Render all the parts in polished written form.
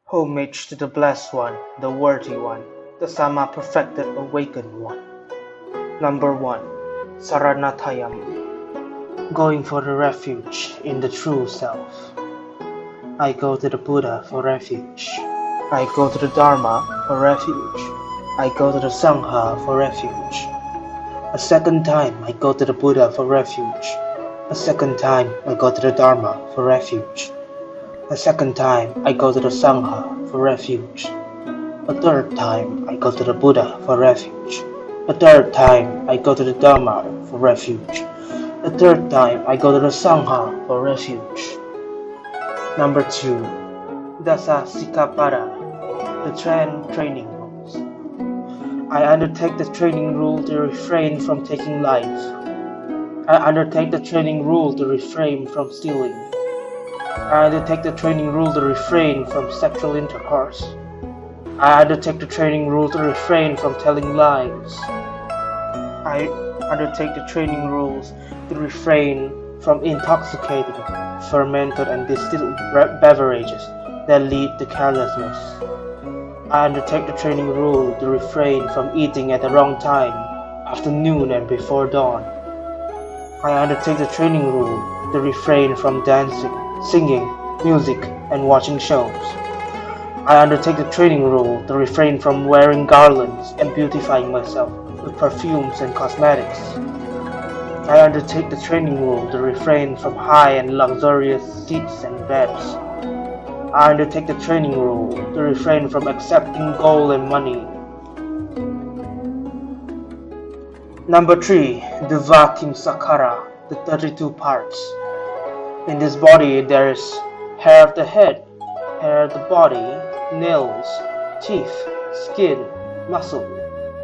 Homage to the Blessed One, the Worthy One, the Sama Perfected Awakened One. Number 1. Saranatayam. Going for the refuge in the true self. I go to the Buddha for refuge. I go to the Dharma for refuge. I go to the Sangha for refuge. A second time I go to the Buddha for refuge. A second time I go to the Dharma for refuge. A second time I go to the Sangha for refuge. A third time I go to the Buddha for refuge. A third time I go to the Dharma for refuge. A third time I go to the Sangha for refuge. Number 2. Dasa Sikapada, the training rules. I undertake the training rule to refrain from taking life. I undertake the training rule to refrain from stealing. I undertake the training rule to refrain from sexual intercourse. I undertake the training rule to refrain from telling lies. I undertake the training rules to refrain from intoxicating, fermented and distilled beverages that lead to carelessness. I undertake the training rule to refrain from eating at the wrong time, after noon and before dawn. I undertake the training rule to refrain from dancing, singing, music, and watching shows. I undertake the training rule to refrain from wearing garlands and beautifying myself with perfumes and cosmetics. I undertake the training rule to refrain from high and luxurious seats and beds. I undertake the training rule to refrain from accepting gold and money. Number 3. Devatim Sakara, the 32 parts. In this body there is hair of the head, hair of the body, nails, teeth, skin, muscle,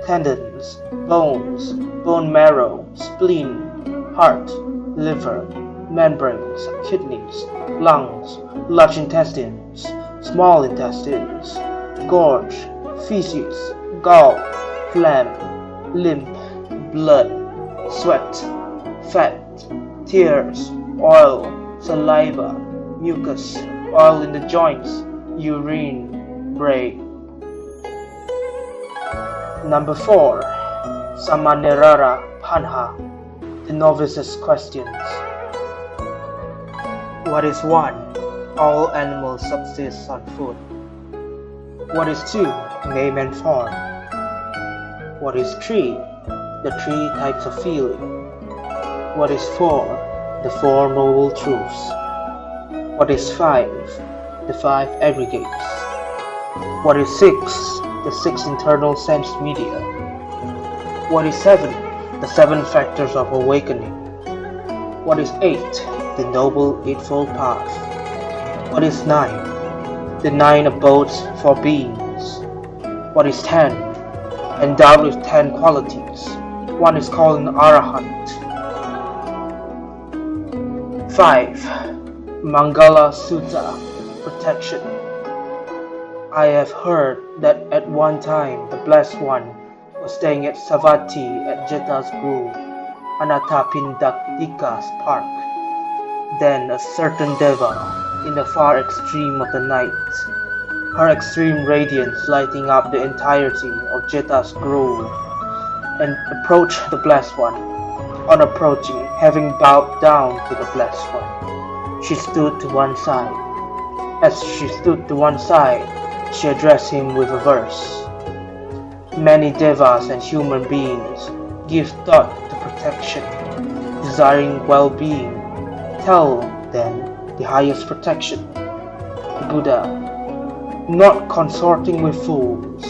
tendons, bones, bone marrow, spleen, heart, liver, membranes, kidneys, lungs, large intestines, small intestines, gorge, feces, gall, phlegm, lymph, blood, sweat, fat, tears, oil, saliva, mucus, oil in the joints, urine, brain. Number 4. Samanerara Panha, the novice's questions. What is 1? All animals subsist on food. What is 2? Name and form. What is 3? The 3 types of feeling. What is 4? The 4 noble truths. What is 5? The 5 aggregates. What is 6? The 6 internal sense media. What is 7? The 7 factors of awakening. What is 8? The noble eightfold path. What is 9? The 9 abodes for beings. What is 10? Endowed with 10 qualities. One is called an arahant. 5. Mangala Sutta, protection. I have heard that at one time the Blessed One was staying at Savatthi at Jeta's Grove, Anathapindika's park. Then a certain Deva, in the far extreme of the night, her extreme radiance lighting up the entirety of Jeta's Grove, and approached the Blessed One. On approaching, having bowed down to the Blessed One, she stood to one side. As she stood to one side, she addressed him with a verse. Many devas and human beings give thought to protection, desiring well-being. Tell them the highest protection. Buddha, not consorting with fools,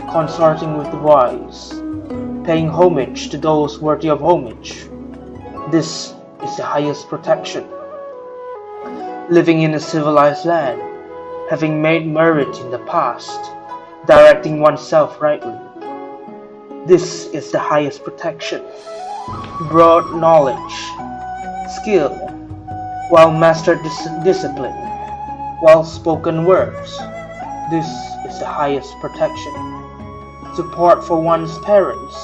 consorting with the wise, paying homage to those worthy of homage. This is the highest protection. Living in a civilized land, having made merit in the past, directing oneself rightly. This is the highest protection. Broad knowledge, skill, well-mastered discipline, well-spoken words. This is the highest protection. Support for one's parents,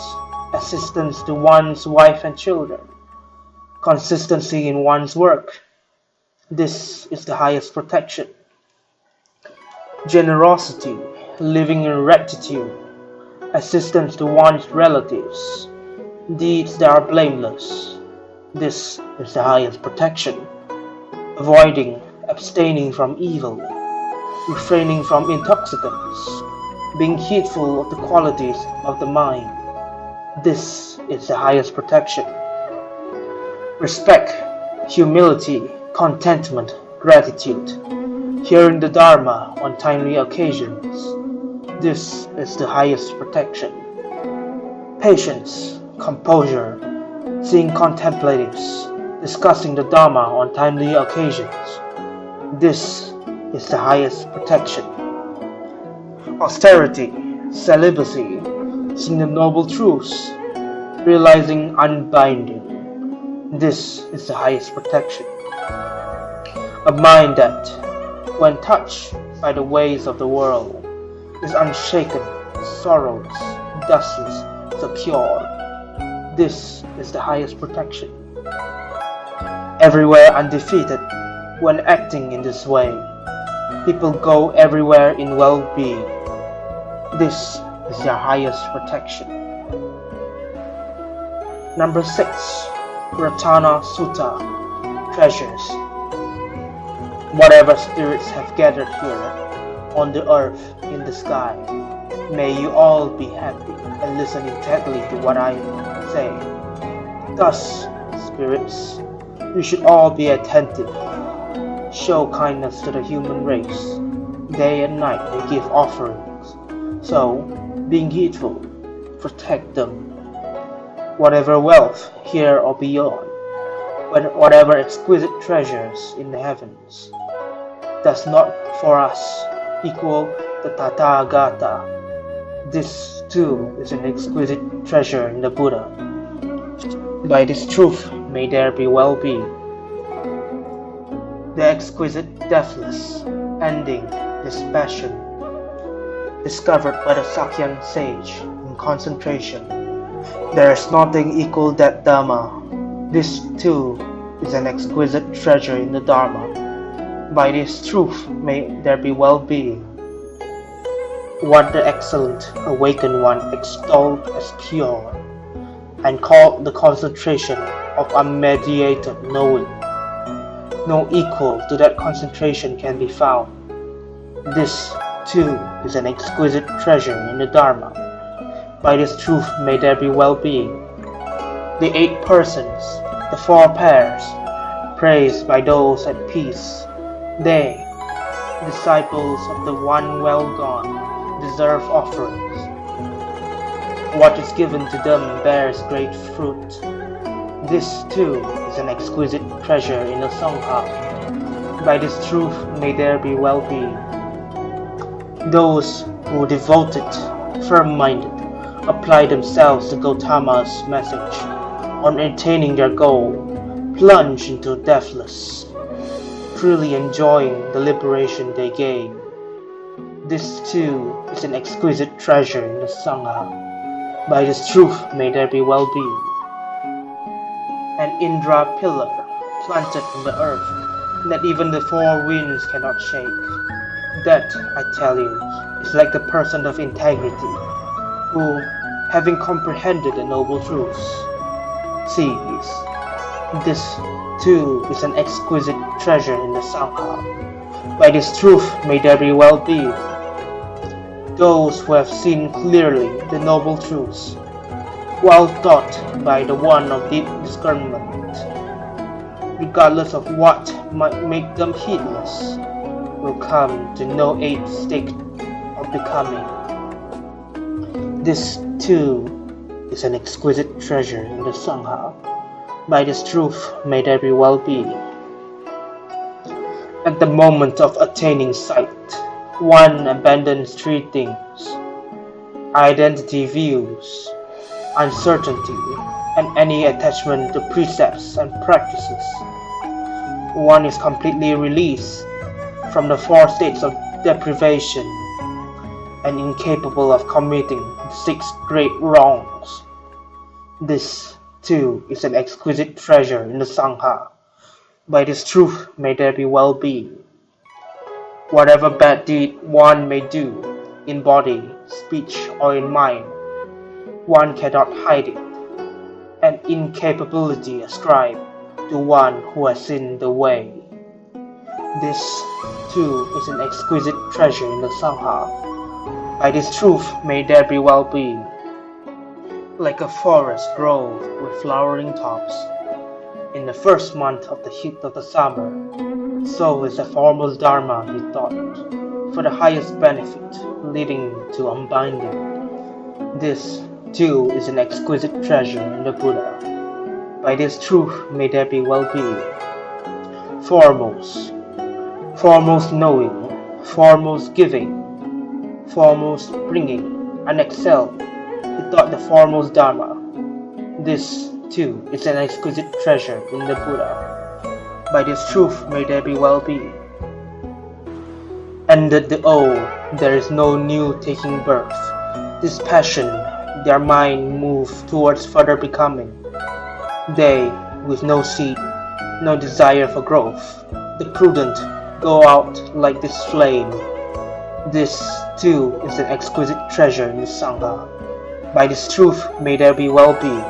assistance to one's wife and children, consistency in one's work. This is the highest protection. generosity, living in rectitude, assistance to one's relatives, deeds that are blameless. This is the highest protection. Avoiding, abstaining from evil, refraining from intoxicants, being heedful of the qualities of the mind. This is the highest protection. Respect, humility, contentment, gratitude, hearing the Dharma on timely occasions. This is the highest protection. Patience, composure, seeing contemplatives, discussing the Dharma on timely occasions. This is the highest protection. Austerity, celibacy, seeing the noble truths, realizing unbinding. This is the highest protection. A mind that, when touched by the ways of the world, is unshaken, sorrows, dustless, secure. This is the highest protection. Everywhere undefeated, when acting in this way, people go everywhere in well-being. This is the highest protection. Number 6. Ratana Sutta, treasures. Whatever spirits have gathered here, on the earth, in the sky, may you all be happy and listen intently to what I say. Thus, spirits, you should all be attentive. Show kindness to the human race. Day and night they give offerings. So, being heedful, protect them. Whatever wealth, here or beyond, whatever exquisite treasures in the heavens, does not for us equal the Tathagata. This too is an exquisite treasure in the Buddha. By this truth may there be well-being. The exquisite deathless ending this passion, discovered by the Sakyan sage in concentration. There is nothing equal that Dharma. This too is an exquisite treasure in the Dharma. By this truth may there be well-being. What the excellent awakened one extolled as pure, and called the concentration of unmediated knowing. No equal to that concentration can be found. This too is an exquisite treasure in the Dharma. By this truth may there be well-being. The 8 persons, the 4 pairs, praised by those at peace, they, disciples of the one well gone, deserve offerings. What is given to them bears great fruit. This too is an exquisite treasure in the Sangha. By this truth may there be well-being. Those who devoted, firm-minded, apply themselves to Gautama's message on attaining their goal, plunge into deathless, truly enjoying the liberation they gain. This too is an exquisite treasure in the Sangha. By this truth may there be well-being. An Indra pillar planted in the earth that even the 4 winds cannot shake. That, I tell you, is like the person of integrity, who, having comprehended the noble truths, sees. This too is an exquisite treasure in the Sangha. By this truth may there be well-being. Those who have seen clearly the noble truths, well taught by the one of deep discernment, regardless of what might make them heedless, will come to no 8th state of becoming. This too is an exquisite treasure in the Sangha. By this truth may there be well-being. At the moment of attaining sight, one abandons 3 things: identity views, uncertainty, and any attachment to precepts and practices. One is completely released from the 4 states of deprivation and incapable of committing the 6 great wrongs. This too is an exquisite treasure in the Sangha. By this truth may there be well-being. Whatever bad deed one may do, in body, speech, or in mind, one cannot hide it, an incapability ascribed to one who has sinned the way. This, too, is an exquisite treasure in the Sangha. By this truth may there be well-being. Like a forest grove with flowering tops, in the first month of the heat of the summer, so is the formal Dharma, he thought, for the highest benefit, leading to unbinding. This, too, is an exquisite treasure in the Buddha. By this truth may there be well-being. Foremost knowing, foremost giving, foremost bringing, and excel, he thought the foremost Dharma. This, too, is an exquisite treasure in the Buddha. By this truth may there be well-being. Ended the old, there is no new taking birth. This passion, their mind move towards further becoming. They, with no seed, no desire for growth, the prudent, go out like this flame. This, too, is an exquisite treasure in the Sangha. By this truth may there be well-being.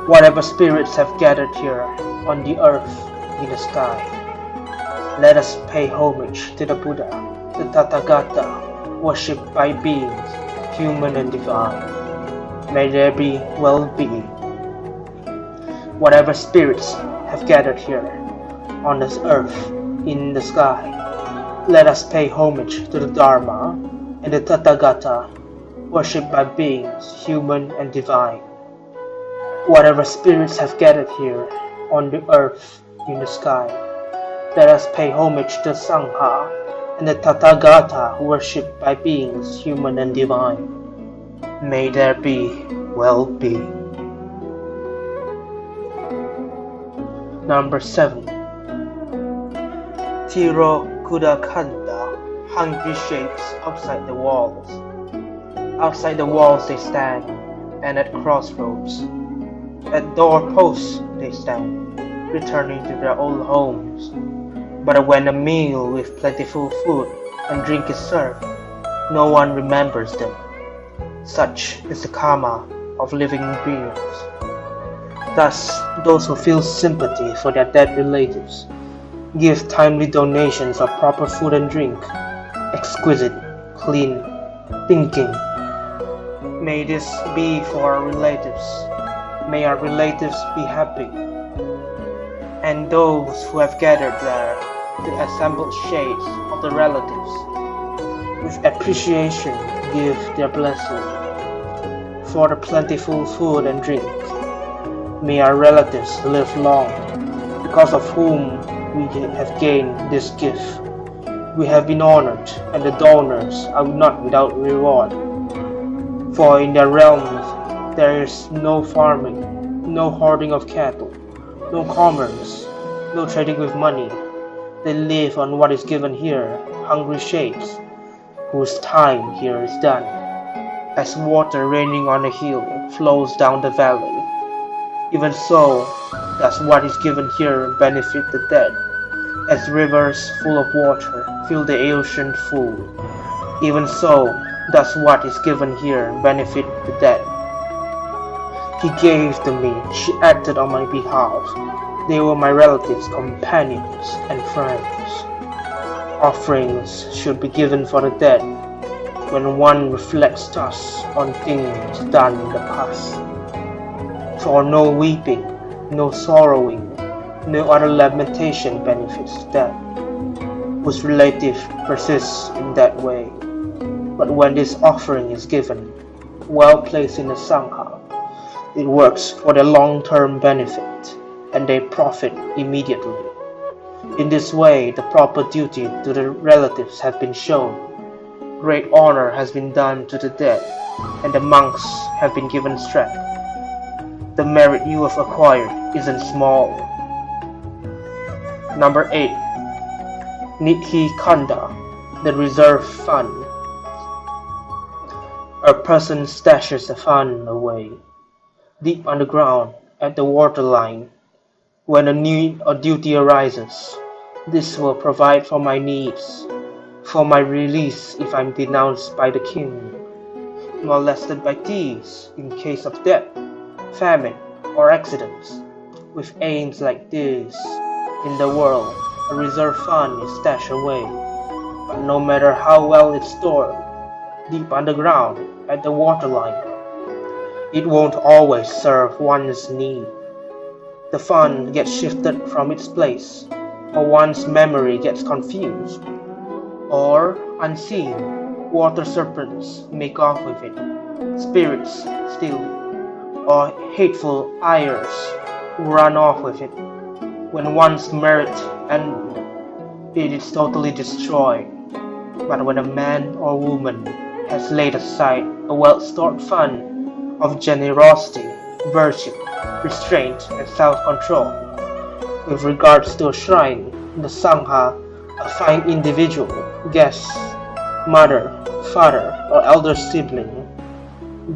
Whatever spirits have gathered here, on the earth, in the sky, let us pay homage to the Buddha, the Tathagata, worshipped by beings, human and divine. May there be well-being. Whatever spirits have gathered here, on this earth, in the sky, let us pay homage to the Dharma and the Tathagata, worshipped by beings, human and divine. Whatever spirits have gathered here, on the earth, in the sky, let us pay homage to Sangha and the Tathagata, worshipped by beings, human and divine. May there be well-being. Number 7. Tiro Khuddakapatha, hungry shapes outside the walls. Outside the walls they stand, and at crossroads. At doorposts they stand, returning to their old homes. But when a meal with plentiful food and drink is served, no one remembers them. Such is the karma of living beings. Thus, those who feel sympathy for their dead relatives give timely donations of proper food and drink, exquisite, clean thinking. May this be for our relatives. May our relatives be happy. And those who have gathered there, the assembled shades of the relatives, with appreciation give their blessing for the plentiful food and drink. May our relatives live long, because of whom we have gained this gift. We have been honored, and the donors are not without reward. For in their realms there is no farming, no hoarding of cattle, no commerce, no trading with money. They live on what is given here, hungry shapes, whose time here is done. As water raining on a hill flows down the valley, even so does what is given here benefit the dead. As rivers full of water fill the ocean full, even so does what is given here benefit the dead. He gave to me, she acted on my behalf. They were my relatives, companions, and friends. Offerings should be given for the dead when one reflects thus on things done in the past. For no weeping, no sorrowing, no other lamentation benefits death, whose relative persists in that way. But when this offering is given, well placed in the Sangha, it works for their long-term benefit, and they profit immediately. In this way, the proper duty to the relatives has been shown. Great honor has been done to the dead, and the monks have been given strength. The merit you have acquired isn't small. Number 8. Nikaya, the reserve fund. A person stashes the fund away, deep underground, at the waterline. When a need or duty arises, This will provide for my needs, for my release if I'm denounced by the king, molested by thieves in case of death, famine, or accidents. With aims like this, in the world, a reserve fund is stashed away, but no matter how well it's stored, deep underground at the waterline, it won't always serve one's need. The fund gets shifted from its place, or one's memory gets confused, or unseen, water serpents make off with it, spirits steal it, or hateful ires run off with it. When one's merit and it is totally destroyed. But when a man or woman has laid aside a well-stored fund of generosity, virtue, restraint, and self-control, with regards to a shrine, the Sangha, a fine individual, guest, mother, father, or elder sibling,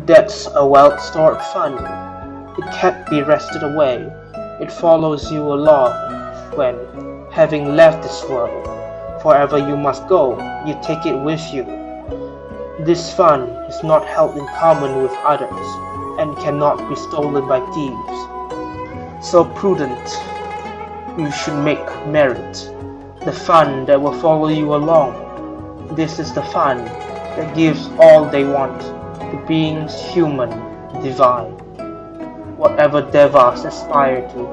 that's a well-stored fund. It can't be wrested away. It follows you along when, having left this world, wherever you must go, you take it with you. This fund is not held in common with others and cannot be stolen by thieves. So prudent, you should make merit, the fund that will follow you along. This is the fund that gives all they want to beings human, divine. Whatever devas aspire to,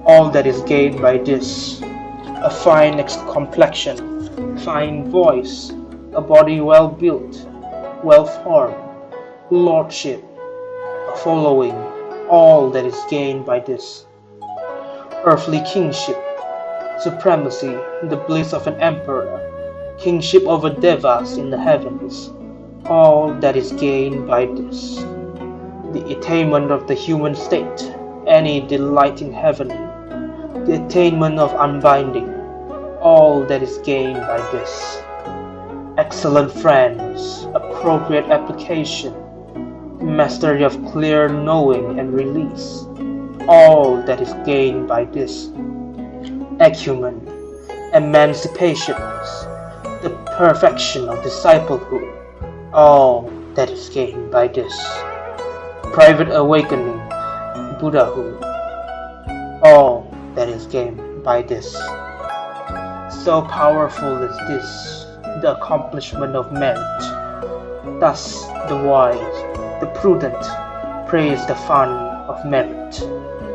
all that is gained by this, a fine complexion, fine voice, a body well built, well formed, lordship, a following, all that is gained by this, earthly kingship, supremacy, the bliss of an emperor, kingship over devas in the heavens, all that is gained by this. The attainment of the human state, any delight in heaven, the attainment of unbinding, all that is gained by this. Excellent friends, appropriate application, mastery of clear knowing and release, all that is gained by this. Acumen, emancipations, the perfection of disciplehood, all that is gained by this. Private awakening, Buddhahood, all that is gained by this. So powerful is this, the accomplishment of merit. Thus the wise, the prudent, praise the fund of merit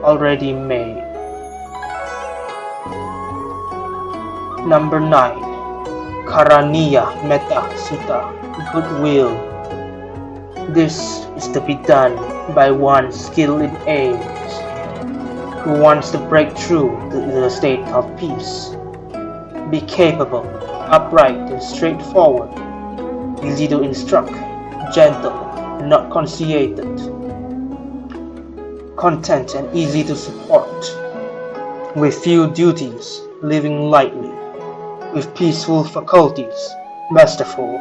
already made. Number 9. Karaniya Metta Sutta, goodwill. This is to be done by one skilled in aims, who wants to break through to the state of peace. Be capable, upright and straightforward, easy to instruct, gentle and not conceited, content and easy to support, with few duties, living lightly, with peaceful faculties, masterful,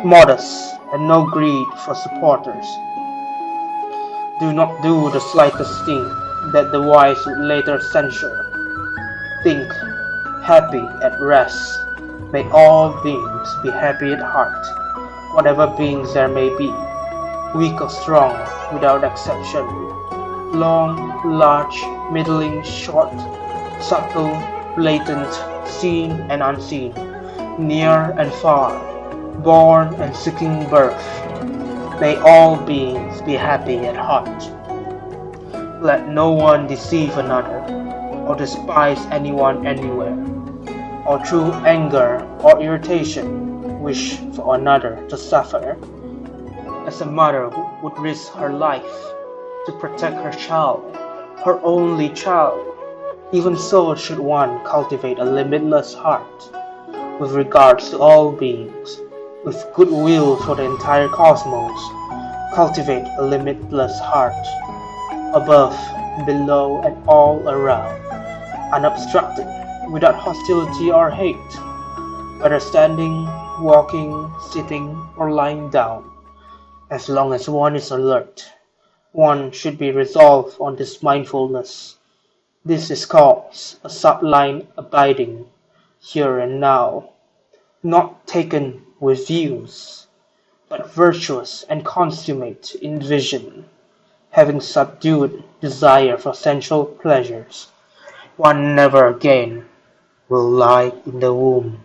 modest, and no greed for supporters. Do not do the slightest thing that the wise would later censure. Think, happy at rest. May all beings be happy at heart, whatever beings there may be, weak or strong, without exception, long, large, middling, short, subtle, blatant, seen and unseen, near and far, born and seeking birth. May all beings be happy at heart. Let no one deceive another, or despise anyone anywhere, or through anger or irritation wish for another to suffer. As a mother would risk her life to protect her child, her only child, even so should one cultivate a limitless heart with regards to all beings, with goodwill for the entire cosmos. Cultivate a limitless heart, above, below, and all around, unobstructed, without hostility or hate, whether standing, walking, sitting, or lying down. As long as one is alert, one should be resolved on this mindfulness. This is called a sublime abiding, here and now, not taken with views, but virtuous and consummate in vision, having subdued desire for sensual pleasures, one never again will lie in the womb.